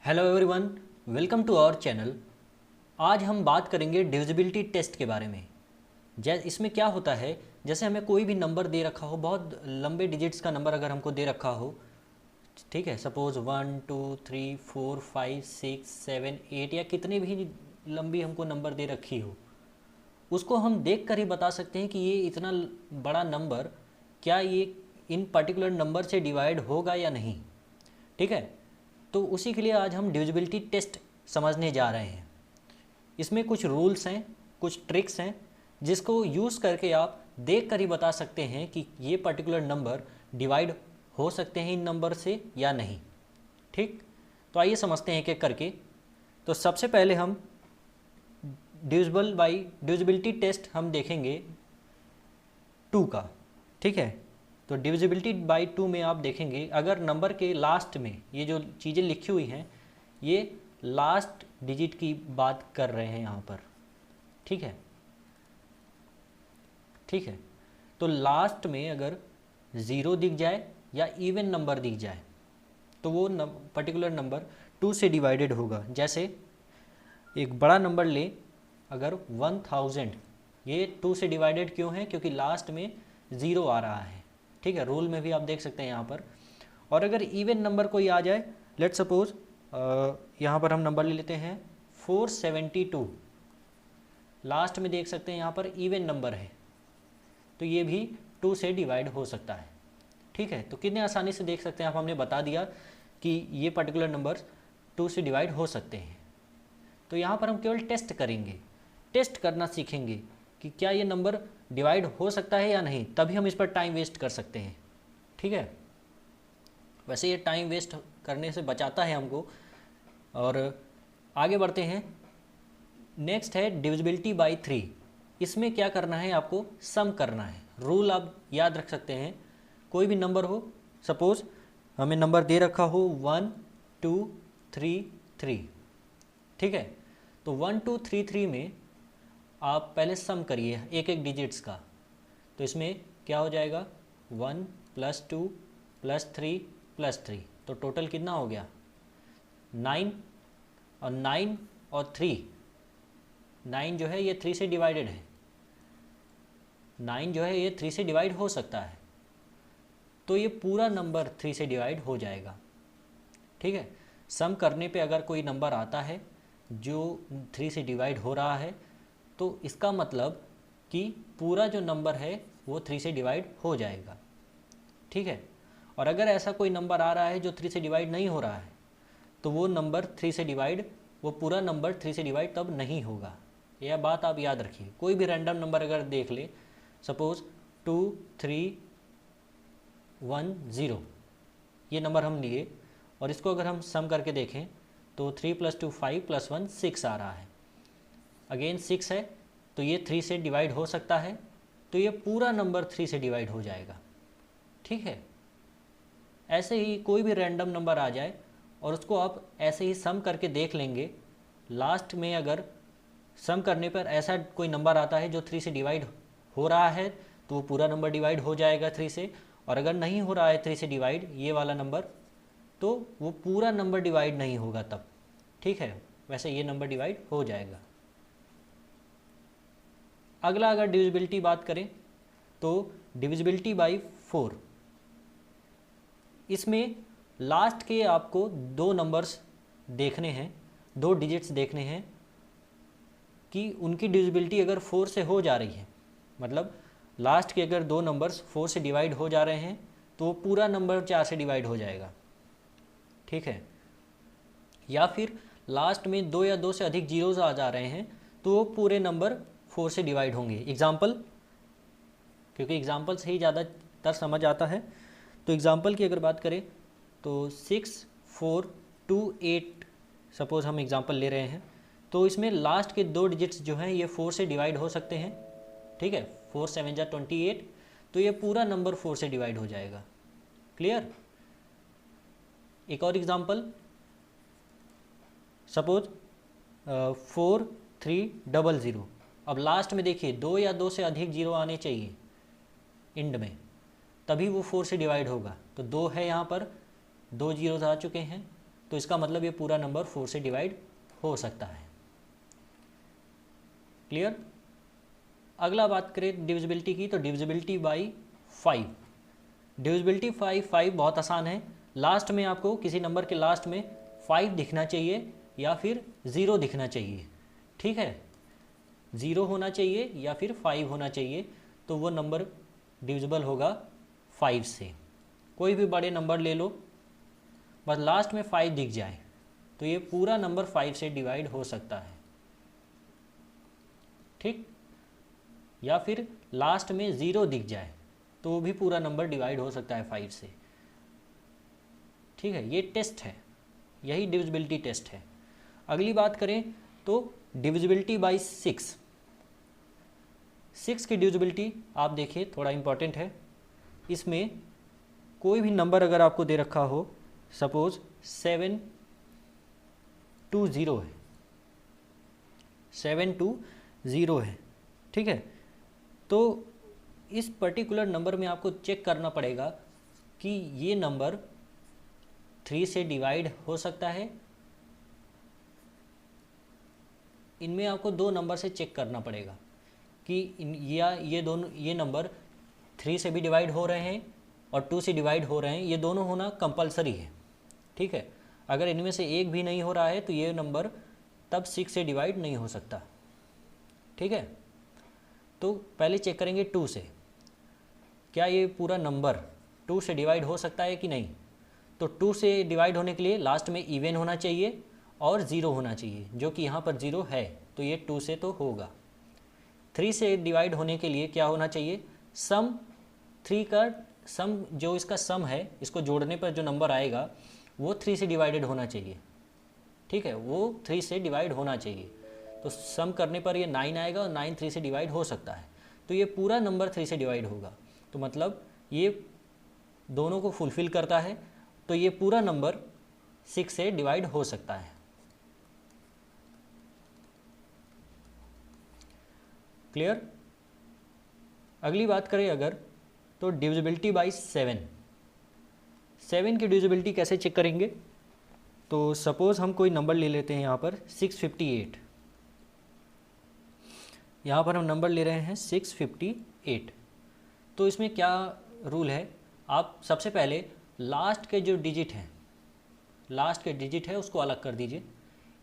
Hello everyone, welcome to our channel. आज हम बात करेंगे डिविजिबिलिटी टेस्ट के बारे में। इसमें क्या होता है, जैसे हमें कोई भी नंबर दे रखा हो, बहुत लंबे डिजिट्स का नंबर अगर हमको दे रखा हो, ठीक है, सपोज़ 1 2 3 4 5 6 7 8 या कितनी भी लंबी हमको नंबर दे रखी हो, उसको हम देख कर ही बता सकते हैं कि ये इतना बड़ा नंबर क्या ये इन पर्टिकुलर नंबर से डिवाइड होगा या नहीं। ठीक है, तो उसी के लिए आज हम डिविजिबिलिटी टेस्ट समझने जा रहे हैं। इसमें कुछ रूल्स हैं, कुछ ट्रिक्स हैं, जिसको यूज़ करके आप देख कर ही बता सकते हैं कि ये पर्टिकुलर नंबर डिवाइड हो सकते हैं इन नंबर से या नहीं। ठीक, तो आइए समझते हैं एक एक करके। तो सबसे पहले हम डिविजिबिलिटी टेस्ट हम देखेंगे 2 का। ठीक है, तो डिविजिबिलिटी बाई 2 में आप देखेंगे अगर नंबर के लास्ट में ये जो चीज़ें लिखी हुई हैं, ये लास्ट डिजिट की बात कर रहे हैं यहाँ पर। ठीक है, ठीक है, तो लास्ट में अगर 0 दिख जाए या इवन नंबर दिख जाए तो वो पर्टिकुलर नंबर 2 से डिवाइडेड होगा। जैसे एक बड़ा नंबर ले, अगर 1000, ये 2 से डिवाइडेड क्यों है? क्योंकि लास्ट में 0 आ रहा है। ठीक है, रूल में भी आप देख सकते हैं यहाँ पर। और अगर इवन नंबर कोई आ जाए, लेट्स सपोज यहाँ पर हम नंबर ले लेते हैं 472, लास्ट में देख सकते हैं यहाँ पर इवन नंबर है, तो ये भी 2 से डिवाइड हो सकता है। ठीक है, तो कितने आसानी से देख सकते हैं आप, हमने बता दिया कि ये पर्टिकुलर नंबर 2 से डिवाइड हो सकते हैं। तो यहाँ पर हम केवल टेस्ट करेंगे, टेस्ट करना सीखेंगे कि क्या ये नंबर डिवाइड हो सकता है या नहीं, तभी हम इस पर टाइम वेस्ट कर सकते हैं। ठीक है, वैसे ये टाइम वेस्ट करने से बचाता है हमको। और आगे बढ़ते हैं। नेक्स्ट है डिविजिबिलिटी बाई 3। इसमें क्या करना है, आपको सम करना है। रूल आप याद रख सकते हैं, कोई भी नंबर हो, सपोज हमें नंबर दे रखा हो 1 2 3 3। ठीक है, तो 1 2 3 3 में आप पहले सम करिए एक एक डिजिट्स का। तो इसमें क्या हो जाएगा, 1 + 2 + 3 + 3, तो टोटल कितना हो गया 9। और 9 और 3, 9 जो है ये 3 से डिवाइडेड है, 9 जो है ये 3 से डिवाइड हो सकता है, तो ये पूरा नंबर 3 से डिवाइड हो जाएगा। ठीक है, सम करने पे अगर कोई नंबर आता है जो 3 से डिवाइड हो रहा है, तो इसका मतलब कि पूरा जो नंबर है वो 3 से डिवाइड हो जाएगा। ठीक है, और अगर ऐसा कोई नंबर आ रहा है जो 3 से डिवाइड नहीं हो रहा है, तो वो नंबर 3 से डिवाइड, वो पूरा नंबर 3 से डिवाइड तब नहीं होगा। यह बात आप याद रखिए। कोई भी रैंडम नंबर अगर देख ले, सपोज 2 3 1 0, ये नंबर हम लिए और इसको अगर हम सम करके देखें तो 3 + 2 5 + 1 6 आ रहा है। अगेन 6 है, तो ये 3 से डिवाइड हो सकता है, तो ये पूरा नंबर 3 से डिवाइड हो जाएगा। ठीक है, ऐसे ही कोई भी रैंडम नंबर आ जाए और उसको आप ऐसे ही सम करके देख लेंगे, लास्ट में अगर सम करने पर ऐसा कोई नंबर आता है जो 3 से डिवाइड हो रहा है, तो वो पूरा नंबर डिवाइड हो जाएगा 3 से। और अगर नहीं हो रहा है 3 से डिवाइड ये वाला नंबर, तो वो पूरा नंबर डिवाइड नहीं होगा तब। ठीक है, वैसे ये नंबर डिवाइड हो जाएगा। अगला अगर डिविजिबिलिटी बात करें तो डिविजिबिलिटी बाई 4। इसमें लास्ट के आपको 2 नंबर्स देखने हैं, 2 डिजिट्स देखने हैं कि उनकी डिविजिबिलिटी अगर 4 से हो जा रही है, मतलब लास्ट के अगर 2 नंबर्स 4 से डिवाइड हो जा रहे हैं, तो पूरा नंबर 4 से डिवाइड हो जाएगा। ठीक है, या फिर लास्ट में 2 या 2 से अधिक जीरोस आ जा रहे हैं, तो वो पूरे नंबर 4 से डिवाइड होंगे। एग्जाम्पल, क्योंकि एग्जाम्पल से ही ज़्यादातर समझ आता है, तो एग्जाम्पल की अगर बात करें तो 6 4 2 8, सपोज़ हम एग्जाम्पल ले रहे हैं, तो इसमें लास्ट के 2 डिजिट्स जो हैं ये 4 से डिवाइड हो सकते हैं। ठीक है, 4 7 जा 28, तो ये पूरा नंबर 4 से डिवाइड हो जाएगा। क्लियर? एक और एग्जाम्पल, सपोज 4 3 0 0। अब लास्ट में देखिए 2 या 2 से अधिक जीरो आने चाहिए एंड में, तभी वो 4 से डिवाइड होगा। तो 2 है यहाँ पर, 2 जीरोस आ चुके हैं, तो इसका मतलब ये पूरा नंबर 4 से डिवाइड हो सकता है। क्लियर। अगला बात करें डिविजिबिलिटी की, तो डिविजिबिलिटी बाई 5। डिविजिबिलिटी 5 बहुत आसान है। लास्ट में आपको किसी नंबर के लास्ट में 5 दिखना चाहिए या फिर 0 दिखना चाहिए। ठीक है, 0 होना चाहिए या फिर 5 होना चाहिए, तो वो नंबर डिविजिबल होगा 5 से। कोई भी बड़े नंबर ले लो, बस लास्ट में 5 दिख जाए तो ये पूरा नंबर 5 से डिवाइड हो सकता है। ठीक, या फिर लास्ट में 0 दिख जाए तो वो भी पूरा नंबर डिवाइड हो सकता है 5 से। ठीक है, ये टेस्ट है, यही डिविजिबिलिटी टेस्ट है। अगली बात करें तो डिविजिबिलिटी बाई 6। 6 की डिविजिबिलिटी आप देखिए, थोड़ा इम्पॉर्टेंट है। इसमें कोई भी नंबर अगर आपको दे रखा हो, सपोज 720 है, 720 है, ठीक है, तो इस पर्टिकुलर नंबर में आपको चेक करना पड़ेगा कि ये नंबर 3 से डिवाइड हो सकता है। इनमें आपको दो नंबर से चेक करना पड़ेगा कि ये दोनों, ये नंबर 3 से भी डिवाइड हो रहे हैं और 2 से डिवाइड हो रहे हैं, ये दोनों होना कंपलसरी है। ठीक है, अगर इनमें से एक भी नहीं हो रहा है तो ये नंबर तब 6 से डिवाइड नहीं हो सकता। ठीक है, तो पहले चेक करेंगे 2 से, क्या ये पूरा नंबर 2 से डिवाइड हो सकता है कि नहीं। तो 2 से डिवाइड होने के लिए लास्ट में इवन होना चाहिए और 0 होना चाहिए, जो कि यहाँ पर 0 है, तो ये 2 से तो होगा। 3 से डिवाइड होने के लिए क्या होना चाहिए, सम 3 का सम, जो इसका सम है, इसको जोड़ने पर जो नंबर आएगा वो 3 से डिवाइडेड होना चाहिए। ठीक है, वो 3 से डिवाइड होना चाहिए, तो सम करने पर ये 9 आएगा और 9 3 से डिवाइड हो सकता है, तो ये पूरा नंबर 3 से डिवाइड होगा। तो मतलब ये दोनों को फुलफ़िल करता है, तो ये पूरा नंबर 6 से डिवाइड हो सकता है। क्लियर। अगली बात करें अगर, तो डिविजिबिलिटी बाई 7। 7 की डिविजिबिलिटी कैसे चेक करेंगे, तो सपोज़ हम कोई नंबर ले लेते हैं यहाँ पर 658। यहाँ पर हम नंबर ले रहे हैं 658। तो इसमें क्या रूल है, आप सबसे पहले लास्ट के जो डिजिट हैं, लास्ट के डिजिट है उसको अलग कर दीजिए,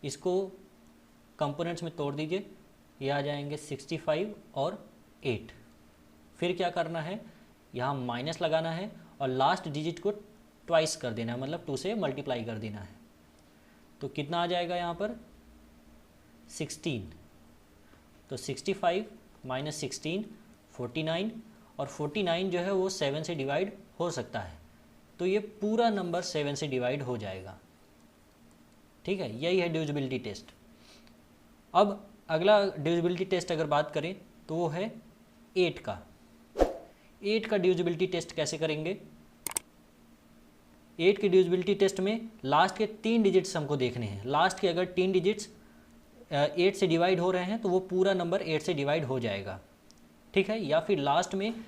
इसको कंपोनेंट्स में तोड़ दीजिए, ये आ जाएंगे 65 और 8। फिर क्या करना है, यहाँ माइनस लगाना है और लास्ट डिजिट को ट्वाइस कर देना है, मतलब 2 से मल्टीप्लाई कर देना है। तो कितना आ जाएगा यहाँ पर 16, तो 65 माइनस 16 49, और 49 जो है वो 7 से डिवाइड हो सकता है, तो ये पूरा नंबर 7 से डिवाइड हो जाएगा। ठीक है, यही है डिविजिबिलिटी टेस्ट। अब अगला डिविजिबिलिटी टेस्ट अगर बात करें तो वो है 8 का। 8 का डिविजिबिलिटी टेस्ट कैसे करेंगे, 8 की डिविजिबिलिटी टेस्ट में लास्ट के 3 डिजिट्स हमको देखने हैं। लास्ट के अगर 3 डिजिट्स 8 से डिवाइड हो रहे हैं तो वो पूरा नंबर 8 से डिवाइड हो जाएगा। ठीक है, या फिर लास्ट में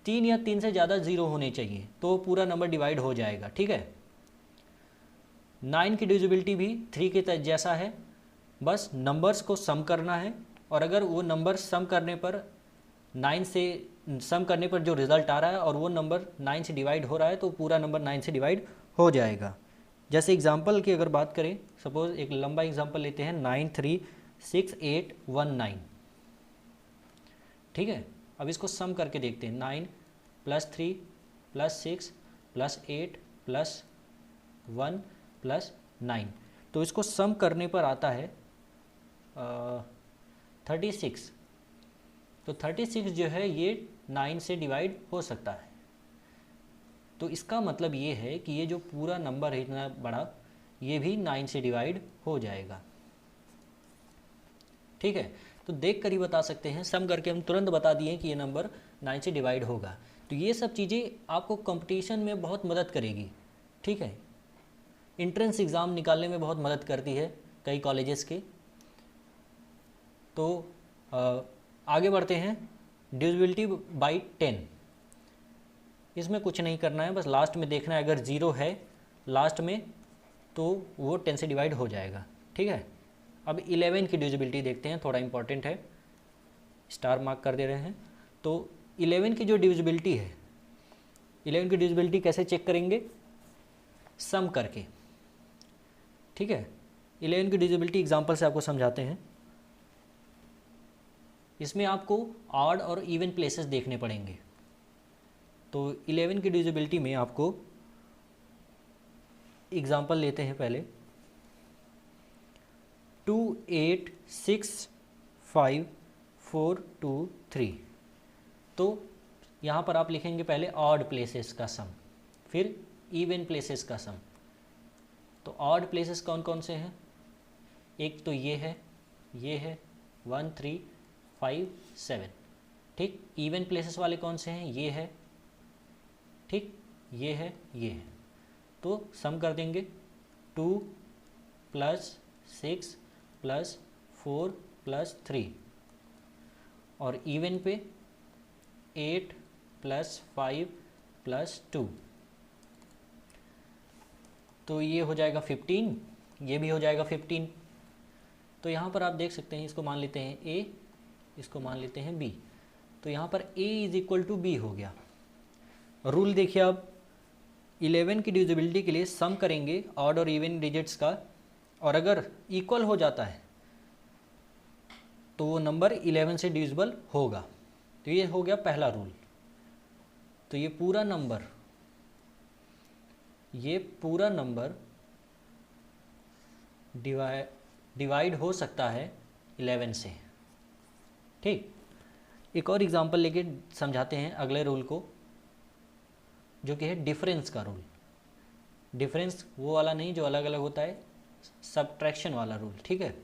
3 या 3 से ज़्यादा 0 होने चाहिए तो पूरा नंबर डिवाइड हो जाएगा। ठीक है, 9 की डिविजिबिलिटी भी 3 के जैसा है, बस नंबर्स को सम करना है, और अगर वो नंबर सम करने पर 9 से सम करने पर जो रिज़ल्ट आ रहा है और वो नंबर 9 से डिवाइड हो रहा है तो पूरा नंबर 9 से डिवाइड हो जाएगा। जैसे एग्जांपल की अगर बात करें, सपोज एक लंबा एग्जांपल लेते हैं 936819। ठीक है, अब इसको सम करके देखते हैं, 9 + 3 + 6 + 8 + 1 + 9, तो इसको सम करने पर आता है 36। तो 36 जो है ये 9 से डिवाइड हो सकता है, तो इसका मतलब ये है कि ये जो पूरा नंबर है इतना बड़ा, ये भी 9 से डिवाइड हो जाएगा। ठीक है, तो देख कर ही बता सकते हैं, सम करके हम तुरंत बता दिए कि ये नंबर 9 से डिवाइड होगा। तो ये सब चीज़ें आपको कंपटीशन में बहुत मदद करेगी। ठीक है, एंट्रेंस एग्ज़ाम निकालने में बहुत मदद करती है कई कॉलेजेस के। तो आगे बढ़ते हैं, डिविजिबिलिटी बाई 10। इसमें कुछ नहीं करना है, बस लास्ट में देखना है, अगर 0 है लास्ट में तो वो 10 से डिवाइड हो जाएगा। ठीक है, अब 11 की डिविजिबिलिटी देखते हैं, थोड़ा इंपॉर्टेंट है, स्टार मार्क कर दे रहे हैं। तो 11 की जो डिविजिबिलिटी है, 11 की डिविजिबिलिटी कैसे चेक करेंगे? सम करके। ठीक है, 11 की डिविजिबिलिटी एग्जांपल से आपको समझाते हैं। इसमें आपको ऑड और इवन प्लेसेस देखने पड़ेंगे। तो 11 की डिविजिबिलिटी में आपको एग्जांपल लेते हैं पहले। 2 8 6 5 4 2 3। तो यहाँ पर आप लिखेंगे पहले ऑड प्लेसेस का सम, फिर इवन प्लेसेस का सम। तो ऑड प्लेसेस कौन कौन से हैं? एक तो ये है 1 3 5 7। ठीक, इवन प्लेसेस वाले कौन से हैं? ये है, ठीक, ये है, ये है। तो सम कर देंगे 2 + 6 + 4 + 3, और इवन पे 8 + 5 + 2। तो ये हो जाएगा 15, ये भी हो जाएगा 15। तो यहाँ पर आप देख सकते हैं, इसको मान लेते हैं A, इसको मान लेते हैं B। तो यहाँ पर A = B हो गया। रूल देखिए, अब 11 की डिविजिबिलिटी के लिए सम करेंगे ऑड और इवन डिजिट्स का, और अगर इक्वल हो जाता है तो वो नंबर 11 से डिविजिबल होगा। तो ये हो गया पहला रूल। तो ये पूरा नंबर डिवाइड हो सकता है 11 से। ठीक, एक और एग्जांपल लेके समझाते हैं अगले रूल को, जो कि है डिफरेंस का रूल। डिफरेंस वो वाला नहीं जो अलग अलग होता है, सबट्रैक्शन वाला रूल। ठीक है,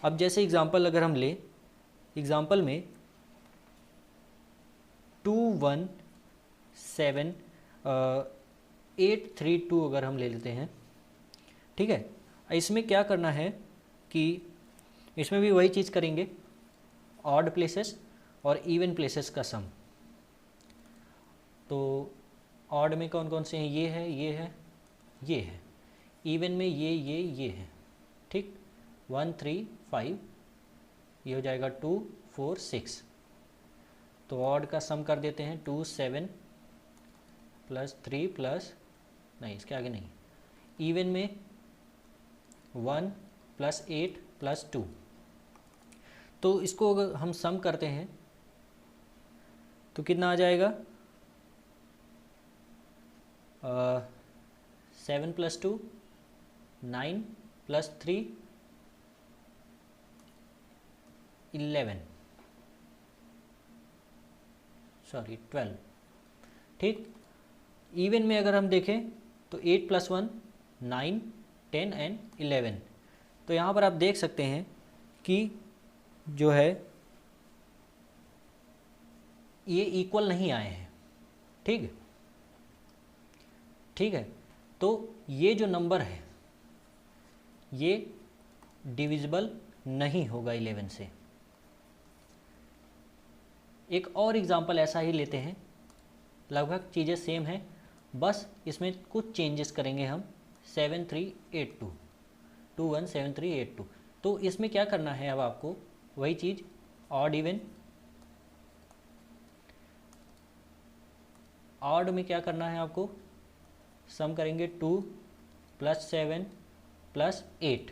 अब जैसे एग्जांपल अगर हम ले, एग्जांपल में 2 1 7 8 3 2 अगर हम ले लेते हैं। ठीक है, इसमें क्या करना है कि इसमें भी वही चीज़ करेंगे, ऑड प्लेसेस और इवन प्लेसेस का सम। तो ऑड में कौन कौन से हैं? ये है, ये है, ये है। इवन में ये है। ठीक, 1 3 5, ये हो जाएगा 2 4 6। तो ऑड का सम कर देते हैं 2 7 + 3 + नहीं, इसके आगे नहीं। इवन में 1 + 8 + 2। तो इसको अगर हम सम करते हैं तो कितना आ जाएगा? 7 + 2 9 + 3 11, सॉरी 12। ठीक, इवन में अगर हम देखें तो 8 + 1 9 10 एंड 11। तो यहाँ पर आप देख सकते हैं कि जो है ये इक्वल नहीं आए हैं। ठीक, ठीक है, तो ये जो नंबर है ये डिविजिबल नहीं होगा 11 से। एक और एग्जांपल ऐसा ही लेते हैं, लगभग चीज़ें सेम हैं, बस इसमें कुछ चेंजेस करेंगे हम। 7 3 8 2 2 1 7 3 8 2। तो इसमें क्या करना है? अब आपको वही चीज़, ऑड इवन। ऑड में क्या करना है आपको? सम करेंगे 2 + 7 + 8।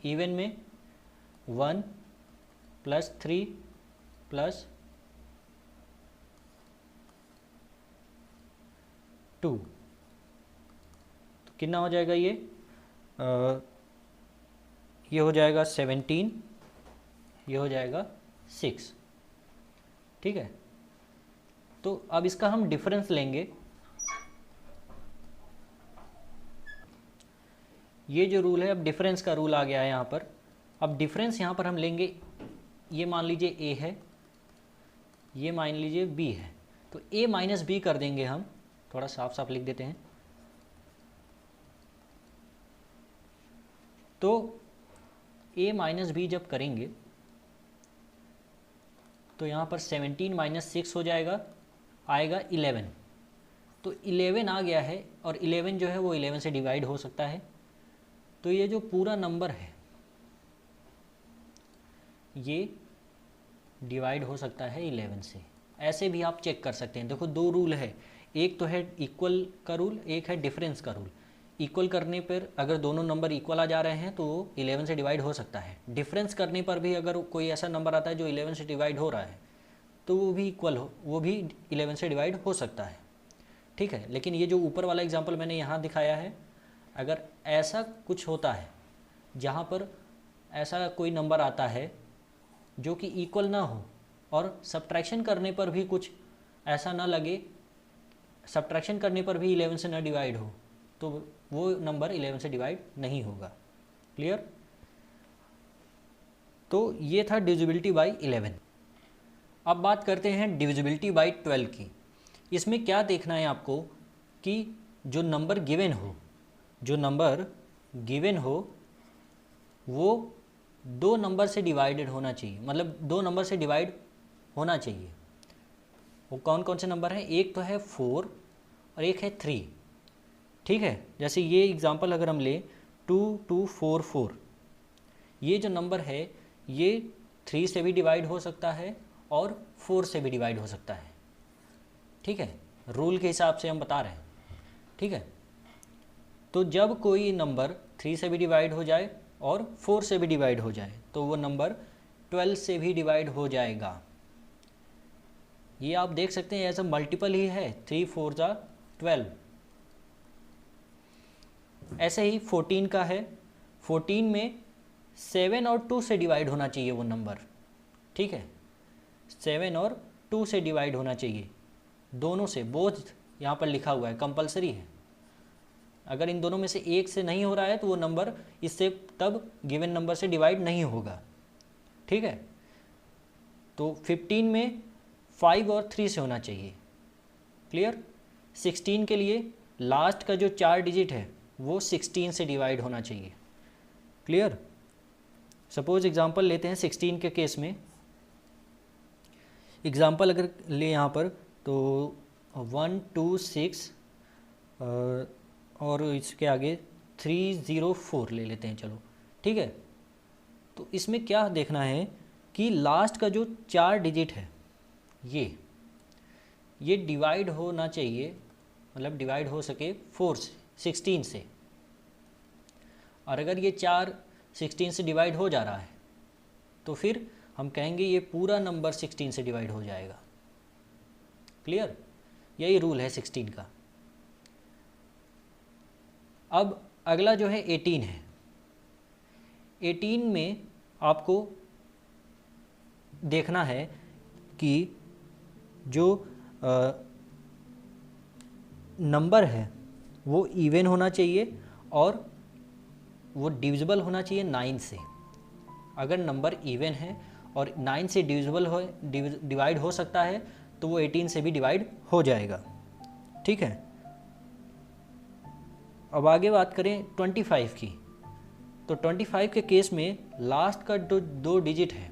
इवन में 1 + 3 + 2। तो कितना हो जाएगा ये? ये हो जाएगा 17, ये हो जाएगा 6। ठीक है, तो अब इसका हम डिफरेंस लेंगे। ये जो रूल है, अब डिफरेंस का रूल आ गया है यहाँ पर। अब डिफरेंस यहाँ पर हम लेंगे, ये मान लीजिए A है, ये मान लीजिए B है। तो A - B कर देंगे हम, थोड़ा साफ साफ लिख देते हैं। तो A - B जब करेंगे तो यहाँ पर 17 - 6 हो जाएगा, आएगा 11। तो 11 आ गया है और 11 जो है वो 11 से डिवाइड हो सकता है। तो ये जो पूरा नंबर है ये डिवाइड हो सकता है 11 से। ऐसे भी आप चेक कर सकते हैं। देखो दो रूल है, एक तो है इक्वल का रूल, एक है डिफरेंस का रूल। इक्वल करने पर अगर दोनों नंबर इक्वल आ जा रहे हैं तो 11 से डिवाइड हो सकता है। डिफरेंस करने पर भी अगर कोई ऐसा नंबर आता है जो 11 से डिवाइड हो रहा है तो वो भी इक्वल हो, वो भी 11 से डिवाइड हो सकता है। ठीक है, लेकिन ये जो ऊपर वाला एग्जांपल मैंने यहाँ दिखाया है, अगर ऐसा कुछ होता है जहाँ पर ऐसा कोई नंबर आता है जो कि इक्वल ना हो और सब्ट्रैक्शन करने पर भी कुछ ऐसा ना लगे, सब्ट्रैक्शन करने पर भी 11 से ना डिवाइड हो, तो वो नंबर 11 से डिवाइड नहीं होगा। क्लियर? तो ये था डिविजिबिलिटी बाय 11। अब बात करते हैं डिविजिबिलिटी बाय 12 की। इसमें क्या देखना है आपको कि जो नंबर गिवन हो वो दो नंबर से डिवाइडेड होना चाहिए, मतलब दो नंबर से डिवाइड होना चाहिए। वो कौन कौन से नंबर हैं? एक तो है 4 और एक है 3। ठीक है, जैसे ये एग्जांपल अगर हम लें 2244, ये जो नंबर है ये 3 से भी डिवाइड हो सकता है और 4 से भी डिवाइड हो सकता है। ठीक है, रूल के हिसाब से हम बता रहे हैं। ठीक है, तो जब कोई नंबर 3 से भी डिवाइड हो जाए और 4 से भी डिवाइड हो जाए तो वो नंबर 12 से भी डिवाइड हो जाएगा। ये आप देख सकते हैं ऐसा मल्टीपल ही है, 3 4 जा 12। ऐसे ही 14 का है, 14 में 7 और 2 से डिवाइड होना चाहिए वो नंबर। ठीक है, 7 और 2 से डिवाइड होना चाहिए, दोनों से, बोथ यहाँ पर लिखा हुआ है, कंपलसरी है। अगर इन दोनों में से एक से नहीं हो रहा है तो वो नंबर इससे तब गिवन नंबर से डिवाइड नहीं होगा। ठीक है, तो 15 में 5 और 3 से होना चाहिए। क्लियर? 16 के लिए लास्ट का जो 4 डिजिट है वो 16 से डिवाइड होना चाहिए। क्लियर? सपोज एग्जांपल लेते हैं 16 के केस में। एग्जांपल अगर ले यहाँ पर तो 1 2 6 और इसके आगे 304 ले लेते हैं, चलो। ठीक है, तो इसमें क्या देखना है कि लास्ट का जो 4 डिजिट है ये डिवाइड होना चाहिए, मतलब डिवाइड हो सके 4 से, 16 से। और अगर ये 4 16 से डिवाइड हो जा रहा है तो फिर हम कहेंगे ये पूरा नंबर 16 से डिवाइड हो जाएगा। क्लियर? यही रूल है 16 का। अब अगला जो है 18 है। 18 में आपको देखना है कि जो नंबर है वो इवन होना चाहिए और वो डिविजिबल होना चाहिए 9 से। अगर नंबर इवन है और 9 से डिवाइड हो सकता है तो वो 18 से भी डिवाइड हो जाएगा। ठीक है, अब आगे बात करें 25 की। तो 25 के केस में लास्ट का जो 2 डिजिट है,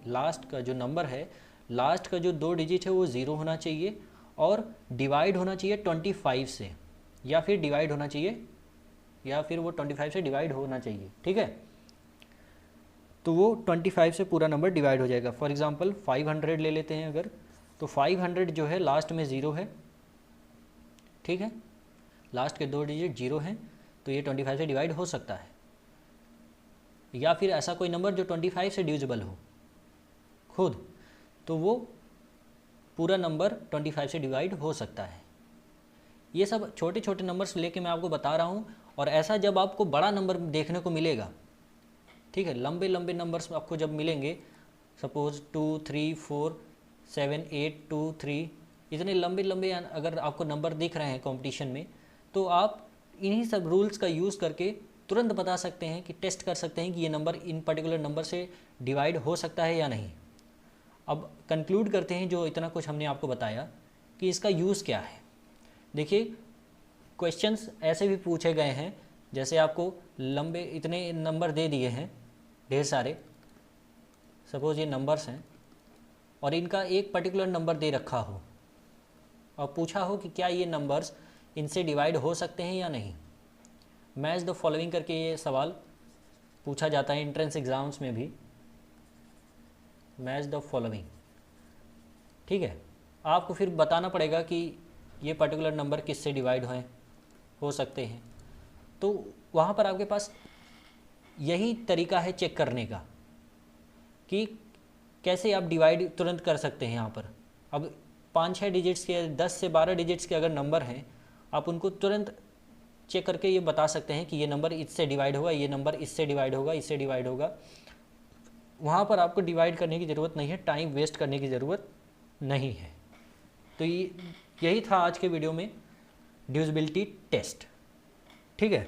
लास्ट का जो नंबर है, लास्ट का जो 2 डिजिट है वो 0 होना चाहिए और डिवाइड होना चाहिए 25 से, या फिर डिवाइड होना चाहिए, या फिर वो 25 से डिवाइड होना चाहिए। ठीक है, तो वो 25 से पूरा नंबर डिवाइड हो जाएगा। फॉर एग्जांपल 500 ले लेते हैं अगर, तो 500 जो है लास्ट में 0 है। ठीक है, लास्ट के 2 डिजिट 0 हैं तो ये 25 से डिवाइड हो सकता है। या फिर ऐसा कोई नंबर जो 25 से डिविजिबल हो खुद, तो वो पूरा नंबर 25 से डिवाइड हो सकता है। ये सब छोटे छोटे नंबर्स लेके मैं आपको बता रहा हूँ। और ऐसा जब आपको बड़ा नंबर देखने को मिलेगा, ठीक है, लंबे लंबे नंबर्स आपको जब मिलेंगे, सपोज 2 3 4 7 8 2 3, इतने लंबे लंबे अगर आपको नंबर दिख रहे हैं कंपटीशन में, तो आप इन्हीं सब रूल्स का यूज़ करके तुरंत बता सकते हैं कि टेस्ट कर सकते हैं कि ये नंबर इन पर्टिकुलर नंबर से डिवाइड हो सकता है या नहीं। अब कंक्लूड करते हैं जो इतना कुछ हमने आपको बताया कि इसका यूज़ क्या है। देखिए, क्वेश्चंस ऐसे भी पूछे गए हैं, जैसे आपको लंबे इतने नंबर दे दिए हैं ढेर सारे, सपोज ये नंबर्स हैं और इनका एक पर्टिकुलर नंबर दे रखा हो, और पूछा हो कि क्या ये नंबर्स इनसे डिवाइड हो सकते हैं या नहीं। मैच द फॉलोइंग करके ये सवाल पूछा जाता है एंट्रेंस एग्ज़ाम्स में भी, मैच द फॉलोइंग। ठीक है, आपको फिर बताना पड़ेगा कि ये पर्टिकुलर नंबर किससे डिवाइड हो सकते हैं। तो वहाँ पर आपके पास यही तरीका है चेक करने का कि कैसे आप डिवाइड तुरंत कर सकते हैं। यहाँ पर अब 5-6 डिजिट्स के 10 से 12 डिजिट्स के अगर नंबर हैं, आप उनको तुरंत चेक करके ये बता सकते हैं कि ये नंबर इससे डिवाइड होगा, ये नंबर इससे डिवाइड होगा, इससे डिवाइड होगा। वहाँ पर आपको डिवाइड करने की ज़रूरत नहीं है, टाइम वेस्ट करने की ज़रूरत नहीं है। तो यही था आज के वीडियो में डिविजिबिलिटी टेस्ट। ठीक है।